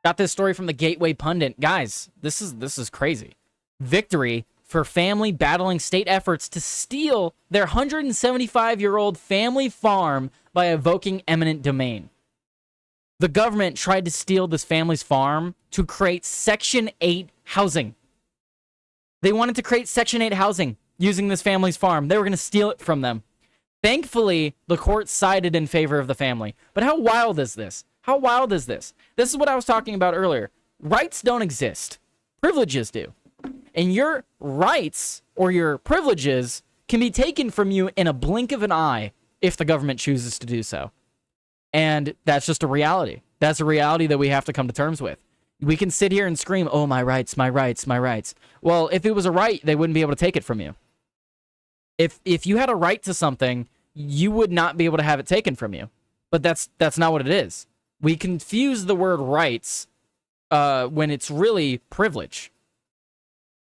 Got this story from the Gateway Pundit. Guys, this is crazy. Victory for family battling state efforts to steal their 175-year-old family farm by evoking eminent domain. The government tried to steal this family's farm to create Section 8 housing. They wanted to create Section 8 housing using this family's farm. They were going to steal it from them. Thankfully, the court sided in favor of the family. But how wild is this? How wild is this? This is what I was talking about earlier. Rights don't exist. Privileges do. And your rights or your privileges can be taken from you in a blink of an eye if the government chooses to do so. And that's just a reality. That's a reality that we have to come to terms with. We can sit here and scream, oh, my rights, my rights, my rights. Well, if it was a right, they wouldn't be able to take it from you. If you had a right to something, you would not be able to have it taken from you. But that's not what it is. We confuse the word rights when it's really privilege.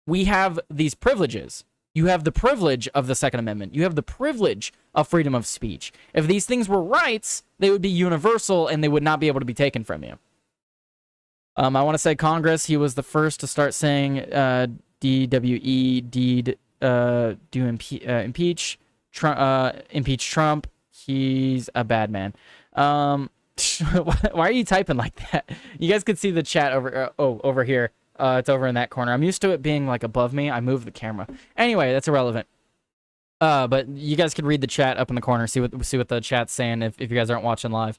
We have these privileges. You have the privilege of the Second Amendment. You have the privilege of freedom of speech. If these things were rights, they would be universal and they would not be able to be taken from you. I want to say Congress, he was the first to start saying DWE, deed, impeach Trump. He's a bad man. Why are you typing like that? You guys could see the chat over here. It's over in that corner. I'm used to it being like above me. I moved the camera. Anyway, that's irrelevant. But you guys could read the chat up in the corner. See what the chat's saying if you guys aren't watching live.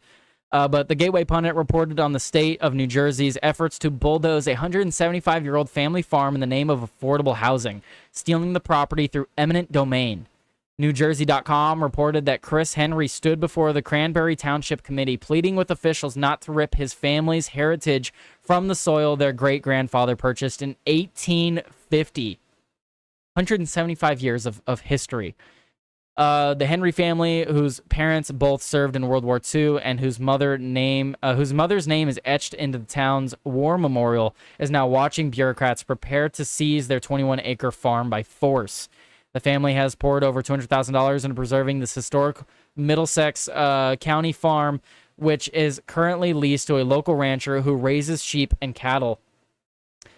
But the Gateway Pundit reported on the state of New Jersey's efforts to bulldoze a 175-year-old family farm in the name of affordable housing, stealing the property through eminent domain. NewJersey.com reported that Chris Henry stood before the Cranberry Township Committee pleading with officials not to rip his family's heritage from the soil their great-grandfather purchased in 1850. 175 years of history. The Henry family, whose parents both served in World War II and whose mother's name is etched into the town's war memorial, is now watching bureaucrats prepare to seize their 21-acre farm by force. The family has poured over $200,000 into preserving this historic Middlesex County farm, which is currently leased to a local rancher who raises sheep and cattle.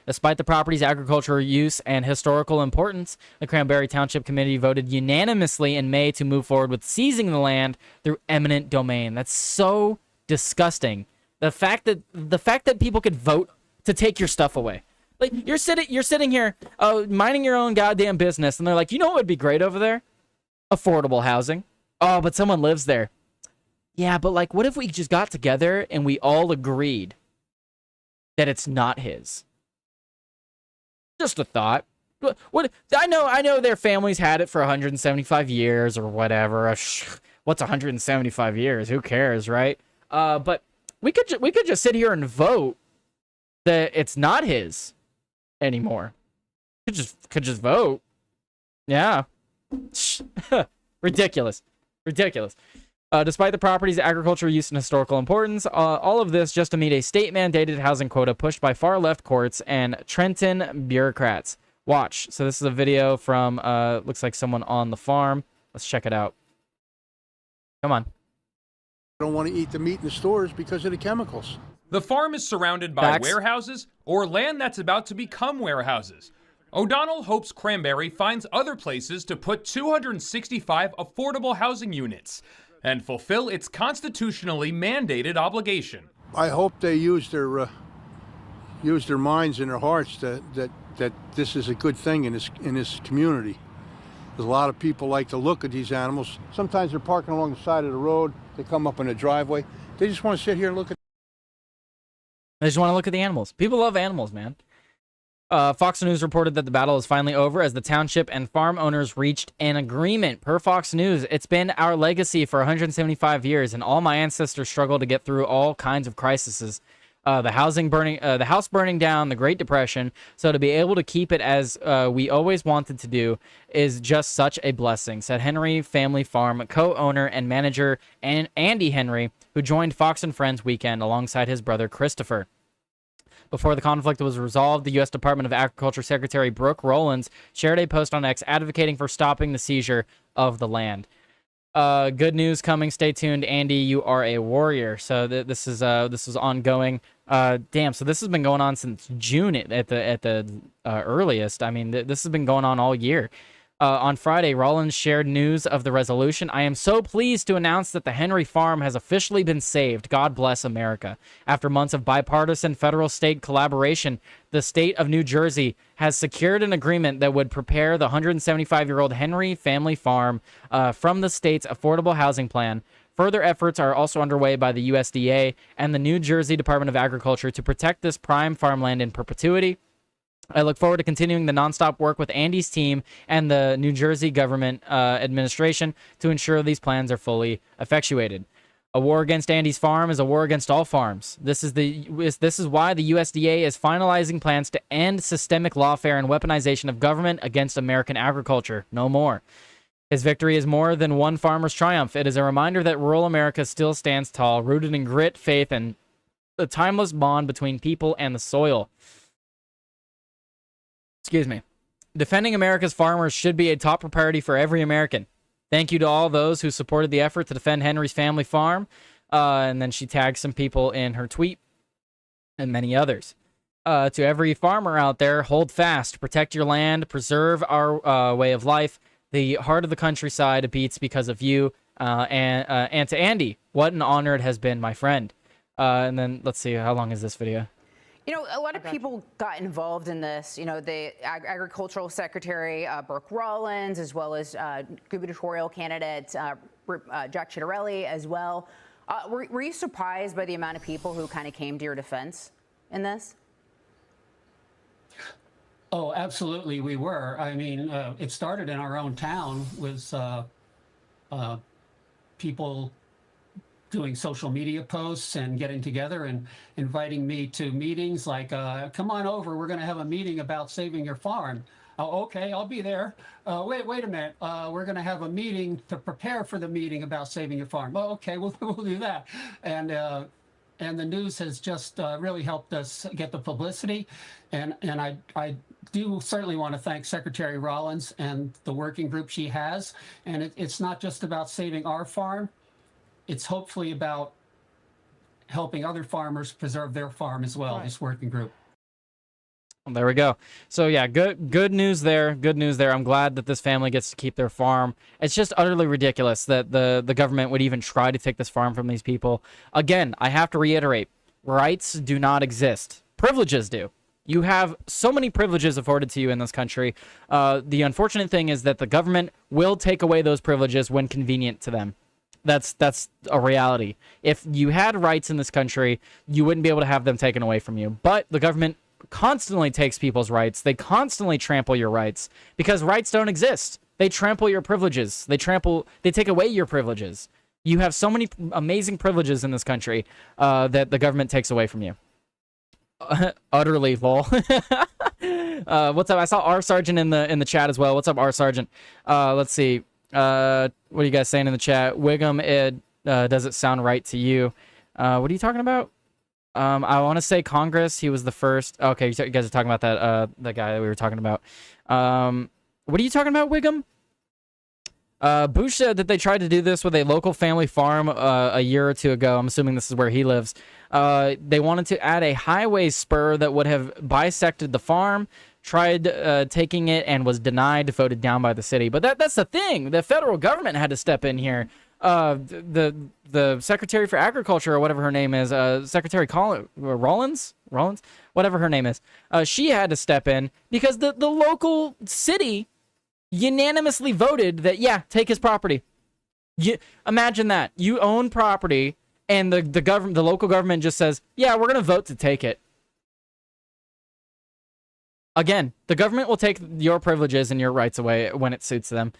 Despite the property's agricultural use and historical importance, the Cranberry Township Committee voted unanimously in May to move forward with seizing the land through eminent domain. That's so disgusting. The fact that people could vote to take your stuff away. Like, you're sitting here minding your own goddamn business, and they're like, you know what would be great over there? Affordable housing. Oh, but someone lives there. Yeah, but like, what if we just got together and we all agreed that it's not his? Just a thought. What I know their families had it for 175 years or whatever. What's 175 years? Who cares, right? But we could just sit here and vote that it's not his anymore. Could just vote. Yeah. Ridiculous. Despite the property's agricultural use and historical importance, all of this just to meet a state-mandated housing quota pushed by far-left courts and Trenton bureaucrats. Watch. So this is a video from, looks like someone on the farm. Let's check it out. Come on. I don't want to eat the meat in the stores because of the chemicals. The farm is surrounded by warehouses or land that's about to become warehouses. O'Donnell hopes Cranberry finds other places to put 265 affordable housing units and fulfill its constitutionally mandated obligation. I hope they use their minds and their hearts that this is a good thing in this community. Because a lot of people like to look at these animals. Sometimes they're parking along the side of the road. They come up in the driveway. They just want to sit here and look at. They just want to look at the animals. People love animals, man. Fox News reported that the battle is finally over as the township and farm owners reached an agreement. Per Fox News, it's been our legacy for 175 years, and all my ancestors struggled to get through all kinds of crises. The house burning down, the Great Depression. So to be able to keep it as we always wanted to do is just such a blessing, said Henry Family Farm co-owner and manager Andy Henry, who joined Fox and Friends Weekend alongside his brother Christopher. Before the conflict was resolved, the U.S. Department of Agriculture Secretary Brooke Rollins shared a post on X advocating for stopping the seizure of the land. Good news coming. Stay tuned, Andy. You are a warrior. So this is ongoing. Damn. So this has been going on since June at the earliest. I mean, this has been going on all year. On Friday, Rollins shared news of the resolution. I am so pleased to announce that the Henry Farm has officially been saved. God bless America. After months of bipartisan federal-state collaboration, the state of New Jersey has secured an agreement that would prepare the 175-year-old Henry family farm from the state's affordable housing plan. Further efforts are also underway by the USDA and the New Jersey Department of Agriculture to protect this prime farmland in perpetuity. I look forward to continuing the nonstop work with Andy's team and the New Jersey government administration to ensure these plans are fully effectuated. A war against Andy's farm is a war against all farms. This is why the USDA is finalizing plans to end systemic lawfare and weaponization of government against American agriculture. No more. His victory is more than one farmer's triumph. It is a reminder that rural America still stands tall, rooted in grit, faith, and the timeless bond between people and the soil. Excuse me. Defending America's farmers should be a top priority for every American. Thank you to all those who supported the effort to defend Henry's family farm. And then she tagged some people in her tweet and many others. To every farmer out there, hold fast, protect your land, preserve our way of life. The heart of the countryside beats because of you. And to Andy, what an honor it has been, my friend. And then let's see, how long is this video? You know, a lot of people got involved in this. You know, the Agricultural Secretary, Brooke Rollins, as well as gubernatorial candidate Jack Ciattarelli as well. Were you surprised by the amount of people who kind of came to your defense in this? Oh, absolutely, we were. I mean, it started in our own town with people doing social media posts and getting together and inviting me to meetings like, come on over, we're going to have a meeting about saving your farm. Oh, okay, I'll be there. Wait a minute. We're going to have a meeting to prepare for the meeting about saving your farm. Oh, okay, we'll do that. And the news has just really helped us get the publicity. And I do certainly want to thank Secretary Rollins and the working group she has. And it's not just about saving our farm. It's hopefully about helping other farmers preserve their farm as well, right. This working group. There we go. So yeah, good news there. Good news there. I'm glad that this family gets to keep their farm. It's just utterly ridiculous that the government would even try to take this farm from these people. Again, I have to reiterate, rights do not exist. Privileges do. You have so many privileges afforded to you in this country. The unfortunate thing is that the government will take away those privileges when convenient to them. That's a reality. If you had rights in this country, you wouldn't be able to have them taken away from you. But the government constantly takes people's rights. They constantly trample your rights because rights don't exist. They trample your privileges. They take away your privileges. You have so many amazing privileges in this country that the government takes away from you. Utterly, lol. What's up? I saw R Sergeant in the chat as well. What's up, R Sergeant? Let's see. What are you guys saying in the chat? Wiggum, does it sound right to you? What are you talking about? I want to say Congress. He was the first. Okay, you guys are talking about that the guy that we were talking about. What are you talking about, Wiggum? Bush said that they tried to do this with a local family farm a year or two ago. I'm assuming this is where he lives. They wanted to add a highway spur that would have bisected the farm. Tried taking it and was denied, voted down by the city. But that's the thing. The federal government had to step in here. The Secretary for Agriculture, or whatever her name is, Secretary Rollins, whatever her name is, she had to step in because the local city unanimously voted that, yeah, take his property. Imagine that. You own property and the local government just says, yeah, we're going to vote to take it. Again, the government will take your privileges and your rights away when it suits them.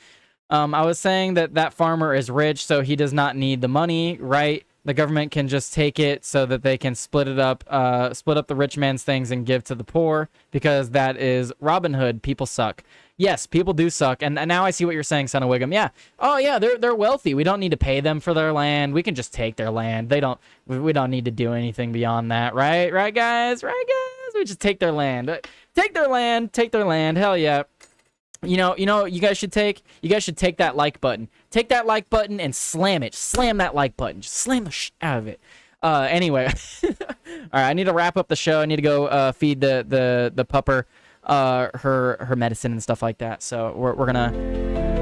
I was saying that farmer is rich, so he does not need the money, right? The government can just take it so that they can split up the rich man's things and give to the poor, because that is Robin Hood. People suck. Yes, people do suck, and now I see what you're saying, Son of Wiggum. Yeah. Oh yeah, they're wealthy. We don't need to pay them for their land. We can just take their land. We don't need to do anything beyond that, right? Right, guys? Right, guys? We just take their land. Take their land. Hell yeah. You know, you guys should take that like button. Take that like button and slam it. Slam that like button. Just slam the out of it. Anyway, right, I need to wrap up the show. I need to go feed the pupper her medicine and stuff like that. So we're gonna